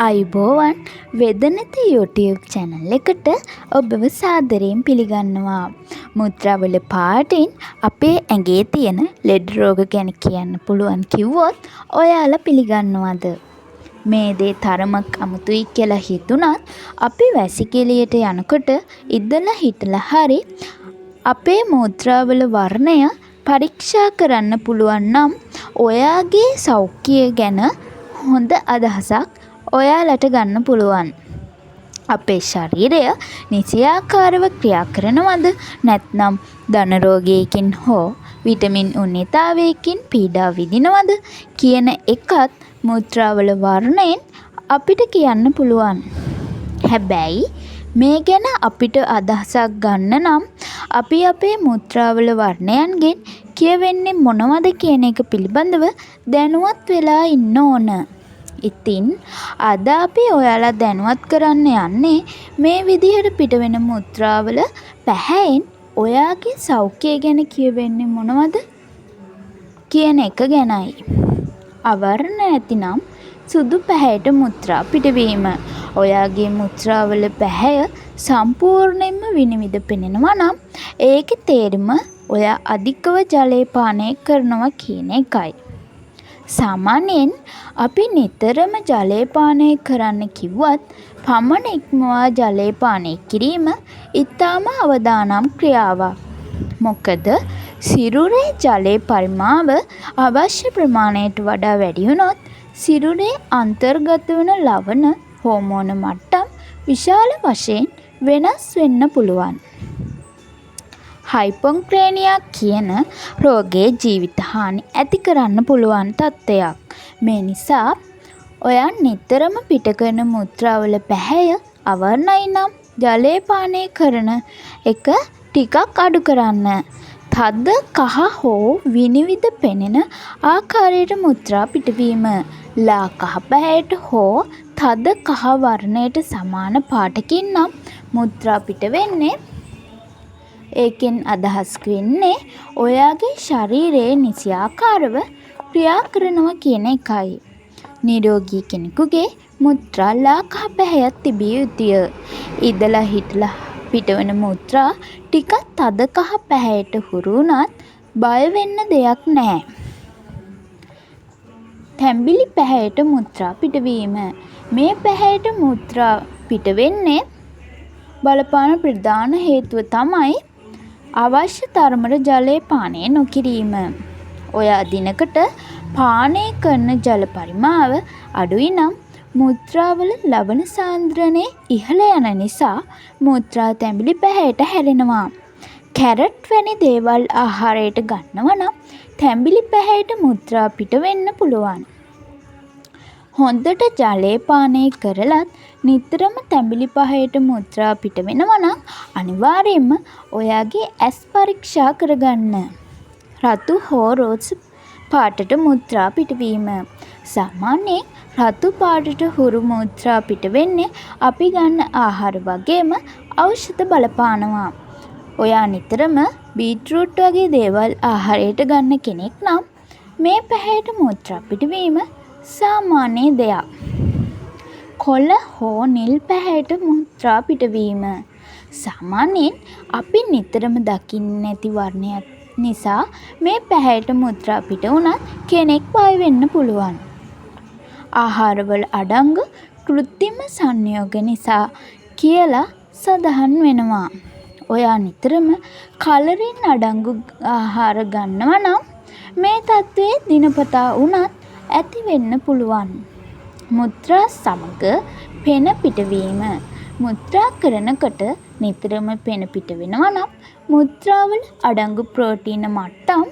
අයිබෝවන් වෙදනත YouTube channel එකට ඔබව සාදරයෙන් පිළිගන්නවා. මුද්‍රාවල පාටින් අපේ ඇඟේ තියෙන ලෙඩ රෝග ගැන කියන්න පුළුවන් කිව්වොත් ඔයාලා පිළිගන්නවද? මේ දේ තරමක් අමුතුයි කියලා හිතුණත් අපි වැසිකිළියට යනකොට ඉඳලා හිටලා හරි අපේ මුද්‍රාවල වර්ණය පරීක්ෂා කරන්න පුළුවන් නම් ඔයාගේ සෞඛ්‍යය ගැන හොඳ අදහසක් ඔයාලට ගන්න පුළුවන්. අපේ ශරීරය නිසියාකාරව ක්‍රියා කරනවද නැත්නම් දන රෝගයකින් හෝ විටමින් උන්නතාවයකින් පීඩා විඳිනවද කියන එකත් මුද්‍රාවල වර්ණයෙන් අපිට කියන්න පුළුවන්. හැබැයි මේ ගැන අපිට අදහසක් ගන්න නම් අපි අපේ මුද්‍රාවල වර්ණයන්ගෙන් කියවෙන්නේ මොනවද කියන එක පිළිබඳව දැනුවත් වෙලා ඉන්න ඕන. ඉතින් අද අපි ඔයාලා දැනුවත් කරන්න යන්නේ මේ විදිහට පිටවෙන මුද්‍රාවල පැහැයෙන් ඔයාගේ සෞඛ්‍යය ගැන කියවෙන්නේ මොනවද කියන එක ගැනයි. අවර්ණ නැතිනම් සුදු පැහැයට මුද්‍රා පිටවීම. ඔයාගේ මුද්‍රාවල පැහැය සම්පූර්ණයෙන්ම විනිවිද පෙනෙනවා නම් ඒකේ තේරුම ඔයා අධිකව ජලය පානය කරනවා කියන එකයි. සාමාන්‍යයෙන් අපි නිතරම ජලය පානය කරන්න කිව්වත් පමණ ඉක්මවා ජලය පානය කිරීම ඉතාම අවදානම් ක්‍රියාවක්. මොකද සිරුරේ ජලයේ පරිමාව අවශ්‍ය ප්‍රමාණයට වඩා වැඩි වුණොත් සිරුරේ අන්තර්ගත වන ලවණ හෝමෝන මට්ටම් විශාල වශයෙන් වෙනස් වෙන්න පුළුවන්. හයිපොක්‍රේනියා කියන රෝගයේ ජීවිත හානි ඇති කරන්න පුළුවන් තත්ත්වයක්. මේ නිසා ඔයා නිතරම පිට කරන මුද්‍රාවල පැහැය අවර්ණයි නම් ජලය පානය කරන එක ටිකක් අඩු කරන්න. තද කහ හෝ විනිවිද පෙනෙන ආකාරයට මුද්‍රා පිටවීම. ලා කහ පැහැයට හෝ තද කහ වර්ණයට සමාන පාටකින් නම් මුද්‍රා පිට වෙන්නේ. ඒකෙන් අදහස් වෙන්නේ ඔයාගේ ශරීරයේ නිසියාකාරව ක්‍රියා කරනවා කියන එකයි. නිරෝගී කෙනෙකුගේ මුද්‍රා ලා කහ පැහැයක් තිබිය යුතුය. ඉඳලා හිටලා පිටවන මුද්‍රා ටිකක් තද කහ පැහැයට හුරු වුණත් බය වෙන්න දෙයක් නැහැ. තැඹිලි පැහැයට මුද්‍රා පිටවීම. මේ පැහැයට මුද්‍රා පිට වෙන්නේ බලපාන ප්‍රධාන හේතුව තමයි අවශ්‍ය තරමට ජලය පානය නොකිරීම. ඔයා දිනකට පානය කරන ජල පරිමාව අඩුයි නම් මුද්‍රාවල ලවණ සාන්ද්‍රණය ඉහළ යන නිසා මුද්‍රා තැඹිලි පැහැයට හැරෙනවා. කැරට් වැනි දේවල් ආහාරයට ගන්නවා නම් තැඹිලි පැහැයට මුද්‍රා පිට වෙන්න පුළුවන්. හොඳට ජලය පානය කරලත් නිතරම තැඹිලි පැහැයට මුද්‍රා පිට වෙනවා නම් අනිවාර්යයෙන්ම ඔයාගේ ඇස් පරීක්ෂා කරගන්න. රතු හෝ රෝස් පාටට මුද්‍රා පිටවීම. සාමාන්‍යයෙන් රතු පාටට හුරු මුද්‍රා පිට වෙන්නේ අපි ගන්න ආහාර වගේම ඖෂධ බලපානවා. ඔයා නිතරම බීට්රූට් වගේ දේවල් ආහාරයට ගන්න කෙනෙක් නම් මේ පැහැයට මුද්‍රා පිටවීම සාමාන්‍ය දෙයක්. කොළ හෝ නිල් පැහැයට මුද්‍රා පිටවීම. සාමාන්‍යයෙන් අපි නිතරම දකින්නේ නැති වර්ණයක් නිසා මේ පැහැයට මුද්‍රා පිට වුණත් කෙනෙක් බය වෙන්න පුළුවන්. ආහාරවල අඩංගු කෘත්‍රිම සංයෝග නිසා කියලා සඳහන් වෙනවා. ඔයා නිතරම කලරින් අඩංගු ආහාර ගන්නවා නම් මේ තත්ත්වය දිනපතා වුණත් ඇති වෙන්න පුළුවන්. මුද්‍රා සමග පෙන පිටවීම. මුද්‍රා කරනකොට නිතරම පෙන පිට වෙනවා නම් මුද්‍රාවල අඩංගු ප්‍රෝටීන මට්ටම්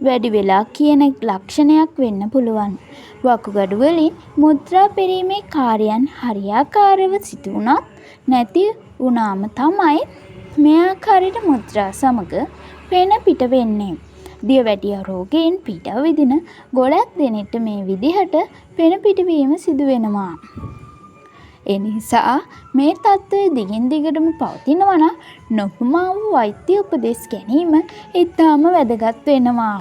වැඩි වෙලා කියන ලක්ෂණයක් වෙන්න පුළුවන්. වකුගඩු වලින් මුද්‍රා පෙරීමේ කාර්යයන් හරියාකාරව සිදු වුණත් නැති වුණාම තමයි මේ ආකාරයට මුද්‍රා සමග පෙන පිට වෙන්නේ. දියවැඩියා රෝගයෙන් පීඩා විඳින ගොඩක් දෙනෙක්ට මේ විදිහට පෙන පිටවීම සිදු වෙනවා. ඒ නිසා මේ තත්ත්වය දිගින් දිගටම පවතිනවා නම් නොපමා වූ වෛද්‍ය උපදෙස් ගැනීම ඉතාම වැදගත් වෙනවා.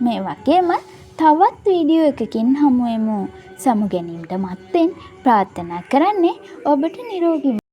මේ වගේම තවත් වීඩියෝ එකකින් හමු වෙමු. සමු ගැනීමට මත්තෙන් ප්‍රාර්ථනා කරන්නේ ඔබට නිරෝගී